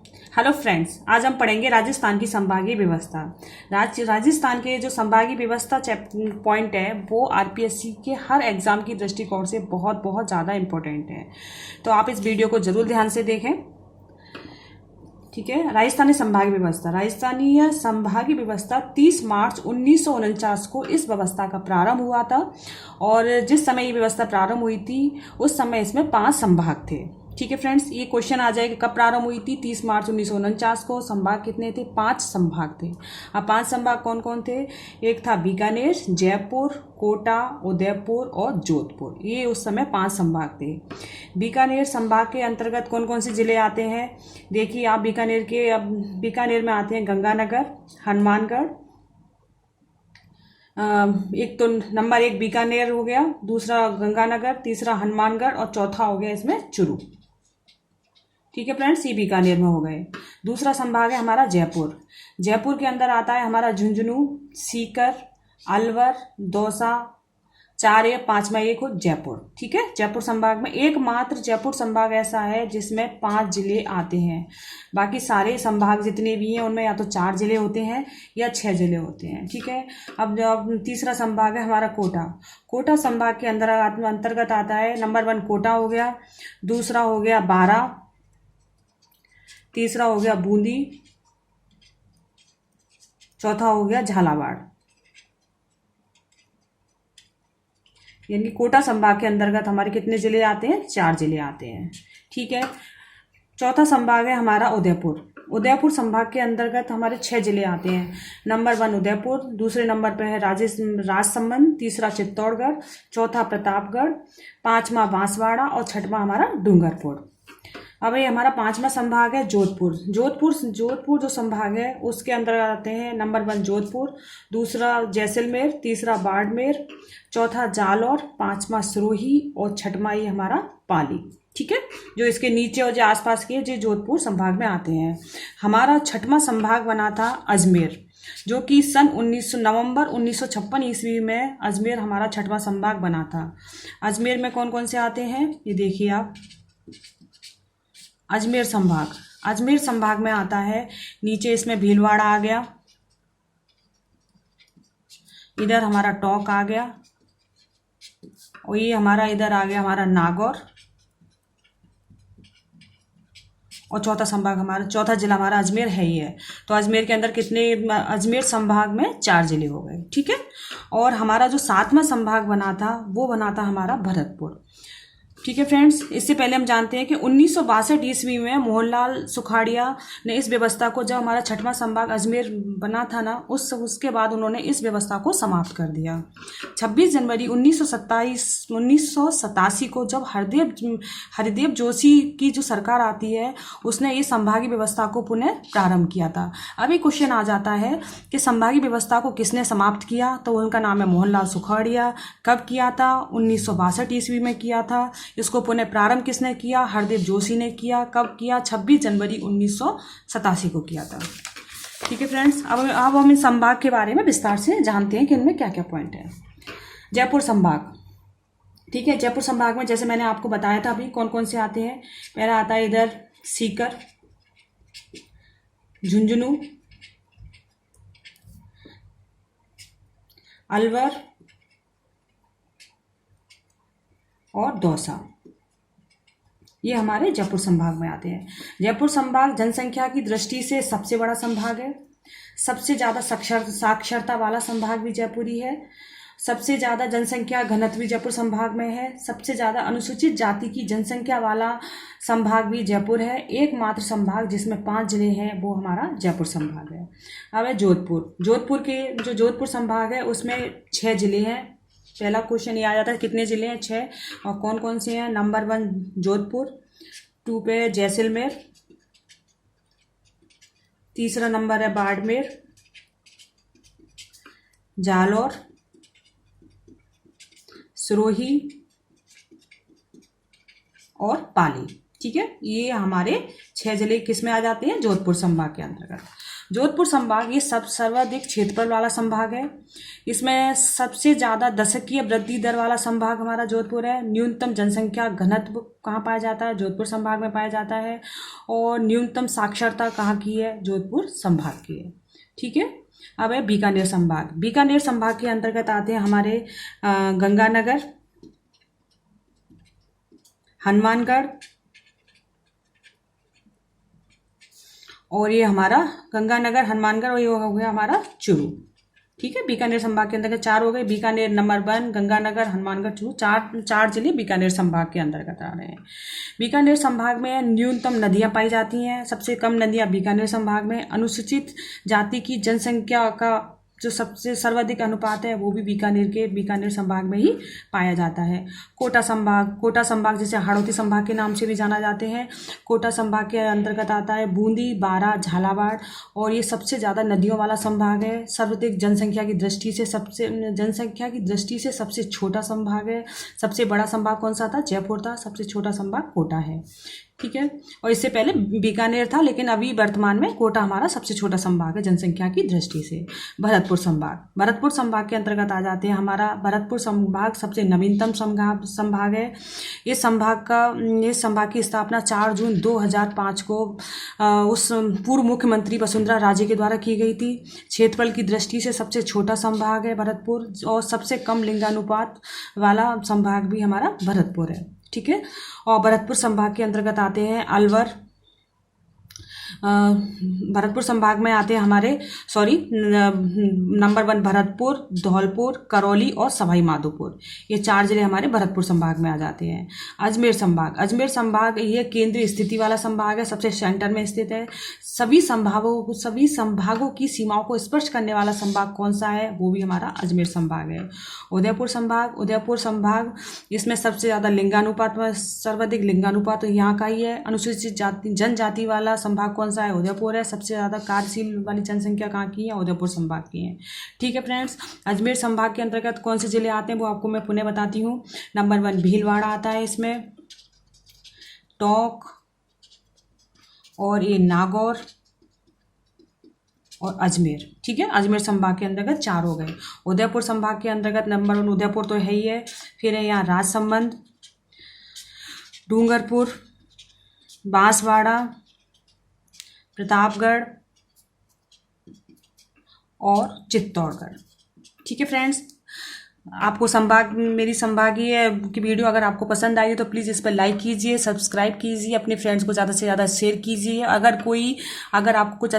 Hello friends, आज हम पढ़ेंगे राजस्थान की संभागीय व्यवस्था। राजस्थान के जो संभागीय व्यवस्था पॉइंट है वो आरपीएससी के हर एग्जाम की दृष्टिकोण से बहुत बहुत ज़्यादा इम्पोर्टेंट है। तो आप इस वीडियो को जरूर ध्यान से देखें। ठीक है। राजस्थानी संभागीय व्यवस्था 30 मार्च 1949 को इस व्यवस्था का प्रारंभ हुआ था। और जिस समय ये व्यवस्था प्रारंभ हुई थी उस समय इसमें 5 संभाग थे। ठीक है फ्रेंड्स, ये क्वेश्चन आ जाएगा कब प्रारंभ हुई थी। 30 मार्च 1949 को। संभाग कितने थे? 5 संभाग थे। अब 5 संभाग कौन कौन थे? एक था बीकानेर, जयपुर, कोटा, उदयपुर और जोधपुर। ये उस समय 5 संभाग थे। बीकानेर संभाग के अंतर्गत कौन कौन से जिले आते हैं? देखिए आप, बीकानेर में आते हैं गंगानगर, हनुमानगढ़। एक तो नंबर 1 बीकानेर हो गया, दूसरा गंगानगर, तीसरा हनुमानगढ़ और चौथा हो गया इसमें चुरू। ठीक है फ्रेंड्स, ये बीकानेर में हो गए। दूसरा संभाग है हमारा जयपुर। जयपुर के अंदर आता है हमारा झुंझुनू, सीकर, अलवर, दौसा, 4 5वां एक हो जयपुर। ठीक है। जयपुर संभाग में एकमात्र जयपुर संभाग ऐसा है जिसमें 5 जिले आते हैं। बाकी सारे संभाग जितने भी हैं उनमें या तो 4 जिले होते हैं या 6 जिले होते हैं। ठीक है। अब तीसरा संभाग है हमारा कोटा। कोटा संभाग के अंतर्गत आता है नंबर 1 कोटा हो गया, दूसरा हो गया बारा, तीसरा हो गया बूंदी, चौथा हो गया झालावाड़। यानी कोटा संभाग के अंतर्गत हमारे कितने जिले आते हैं? 4 जिले आते हैं। ठीक है। चौथा संभाग है हमारा उदयपुर। उदयपुर संभाग के अंतर्गत हमारे 6 जिले आते हैं। नंबर 1 उदयपुर, दूसरे नंबर पर है राजसमंद, तीसरा चित्तौड़गढ़, चौथा प्रतापगढ़, 5वां बांसवाड़ा और 6वां हमारा डूंगरपुर। अब ये हमारा 5वां संभाग है जोधपुर। जोधपुर जो संभाग है उसके अंदर आते हैं नंबर 1 जोधपुर, दूसरा जैसलमेर, तीसरा बाड़मेर, चौथा जालौर, 5वां सिरोही और 6वां ये हमारा पाली। ठीक है। जो इसके नीचे और जो आसपास के जो जोधपुर संभाग में आते हैं। हमारा 6वां संभाग बना था अजमेर, जो कि नवंबर 1956 ईस्वी में अजमेर हमारा 6वां संभाग बना था। अजमेर में कौन कौन से आते हैं ये देखिए आप। अजमेर संभाग में आता है, नीचे इसमें भीलवाड़ा आ गया, इधर हमारा टोंक आ गया और ये हमारा इधर आ गया हमारा नागौर। और चौथा जिला हमारा अजमेर है ही है। तो अजमेर के अंदर अजमेर संभाग में 4 जिले हो गए। ठीक है। और हमारा जो 7वां संभाग बना था वो बना था हमारा भरतपुर। ठीक है फ्रेंड्स, इससे पहले हम जानते हैं कि 1962 ईस्वी में मोहनलाल सुखाड़िया ने इस व्यवस्था को, जब हमारा 6वां संभाग अजमेर बना था ना, उसके बाद उन्होंने इस व्यवस्था को समाप्त कर दिया। 26 जनवरी 1987 को जब हरिदेव जोशी की जो सरकार आती है उसने इस संभागीय व्यवस्था को पुनः प्रारंभ किया था। अभी क्वेश्चन आ जाता है कि संभागीय व्यवस्था को किसने समाप्त किया, तो उनका नाम है मोहनलाल सुखाड़िया। कब किया था? 1962 ईस्वी में किया था। इसको पुनः प्रारंभ किसने किया? हरदेव जोशी ने किया। कब किया? 26 जनवरी 1987 को किया था। ठीक है फ्रेंड्स, अब हम इस संभाग के बारे में विस्तार से जानते हैं कि इनमें क्या क्या पॉइंट है। जयपुर संभाग। ठीक है। जयपुर संभाग में जैसे मैंने आपको बताया था अभी कौन कौन से आते हैं। पहला आता है इधर सीकर, झुंझुनू, अलवर और दौसा। ये हमारे जयपुर संभाग में आते हैं। जयपुर संभाग जनसंख्या की दृष्टि से सबसे बड़ा संभाग है। सबसे ज़्यादा साक्षरता वाला संभाग भी जयपुर ही है। सबसे ज़्यादा जनसंख्या घनत्व भी जयपुर संभाग में है। सबसे ज़्यादा अनुसूचित जाति की जनसंख्या वाला संभाग भी जयपुर है। एकमात्र संभाग जिसमें 5 जिले हैं वो हमारा जयपुर संभाग है। अब है जोधपुर। जोधपुर संभाग है उसमें 6 जिले हैं। पहला क्वेश्चन ये आ जाता है कितने जिले हैं? 6। और कौन कौन से हैं? नंबर 1 जोधपुर, 2 पे जैसलमेर, तीसरा नंबर है बाड़मेर, जालौर, सिरोही और पाली। ठीक है। ये हमारे 6 जिले किस में आ जाते हैं? जोधपुर संभाग के अंतर्गत। जोधपुर संभाग ये सर्वाधिक क्षेत्रफल वाला संभाग है। इसमें सबसे ज़्यादा दशकीय वृद्धि दर वाला संभाग हमारा जोधपुर है। न्यूनतम जनसंख्या घनत्व कहाँ पाया जाता है? जोधपुर संभाग में पाया जाता है। और न्यूनतम साक्षरता कहाँ की है? जोधपुर संभाग की है। ठीक है। अब है बीकानेर संभाग। बीकानेर संभाग के अंतर्गत आते हैं हमारे गंगानगर, हनुमानगढ़, और ये हमारा गंगानगर, हनुमानगढ़, और ये हो गया हमारा चूरू। ठीक है। बीकानेर संभाग के अंतर्गत 4 हो गए। बीकानेर नंबर 1, गंगानगर, हनुमानगढ़, चूरू, चार जिले बीकानेर संभाग के अंतर्गत आ रहे हैं। बीकानेर संभाग में न्यूनतम नदियां पाई जाती हैं। सबसे कम नदियां बीकानेर संभाग में। अनुसूचित जाति की जनसंख्या का जो सबसे सर्वाधिक अनुपात है वो भी बीकानेर संभाग में ही पाया जाता है। कोटा संभाग जिसे हाड़ौती संभाग के नाम से भी जाना जाते हैं। कोटा संभाग के अंतर्गत आता है बूंदी, बारा, झालावाड़, और ये सबसे ज़्यादा नदियों वाला संभाग है। सर्वाधिक जनसंख्या की दृष्टि से सबसे छोटा संभाग है। सबसे बड़ा संभाग कौन सा था? जयपुर था। सबसे छोटा संभाग कोटा है। ठीक है। और इससे पहले बीकानेर था, लेकिन अभी वर्तमान में कोटा हमारा सबसे छोटा संभाग है जनसंख्या की दृष्टि से। भरतपुर संभाग के अंतर्गत आ जाते हैं हमारा। भरतपुर संभाग सबसे नवीनतम संभाग है। इस संभाग की स्थापना 4 जून 2005 को उस पूर्व मुख्यमंत्री वसुंधरा राजे के द्वारा की गई थी। क्षेत्रफल की दृष्टि से सबसे छोटा संभाग है भरतपुर, और सबसे कम लिंगानुपात वाला संभाग भी हमारा भरतपुर है। ठीक है। और भरतपुर संभाग के अंतर्गत आते हैं अलवर। भरतपुर संभाग में आते हैं हमारे नंबर 1 भरतपुर, धौलपुर, करौली और सवाई माधोपुर। ये 4 जिले हमारे भरतपुर संभाग में आ जाते हैं। अजमेर संभाग ये केंद्रीय स्थिति वाला संभाग है, सबसे सेंटर में स्थित है। सभी संभागों की सीमाओं को स्पर्श करने वाला संभाग कौन सा है? वो भी हमारा अजमेर संभाग है। उदयपुर संभाग इसमें सबसे ज़्यादा सर्वाधिक लिंगानुपात यहाँ का ही है। अनुसूचित जनजाति वाला संभाग कौन सा है? उदयपुर है। सबसे ज़्यादा कार्यशील वाली जनसंख्या कहाँ की है? उदयपुर संभाग की है। ठीक है फ्रेंड्स। अजमेर संभाग के अंतर्गत कौन से जिले आते हैं वो आपको मैं पुनः बताती हूँ। नंबर 1 भीलवाड़ा आता है इसमें, टोंक, और ये नागौर और अजमेर। ठीक है। अजमेर संभाग के अंतर्गत 4 हो गए। उदयपुर संभाग के अंतर्गत नंबर 1 उदयपुर तो है ही है। फिर है यहाँ राजसमंद, डूंगरपुर, बांसवाड़ा, प्रतापगढ़ और चित्तौड़गढ़। ठीक है फ्रेंड्स। आपको मेरी संभागीय की वीडियो अगर आपको पसंद आई है तो प्लीज़ इस पर लाइक कीजिए, सब्सक्राइब कीजिए, अपने फ्रेंड्स को ज़्यादा से ज़्यादा शेयर कीजिए। अगर आपको कुछ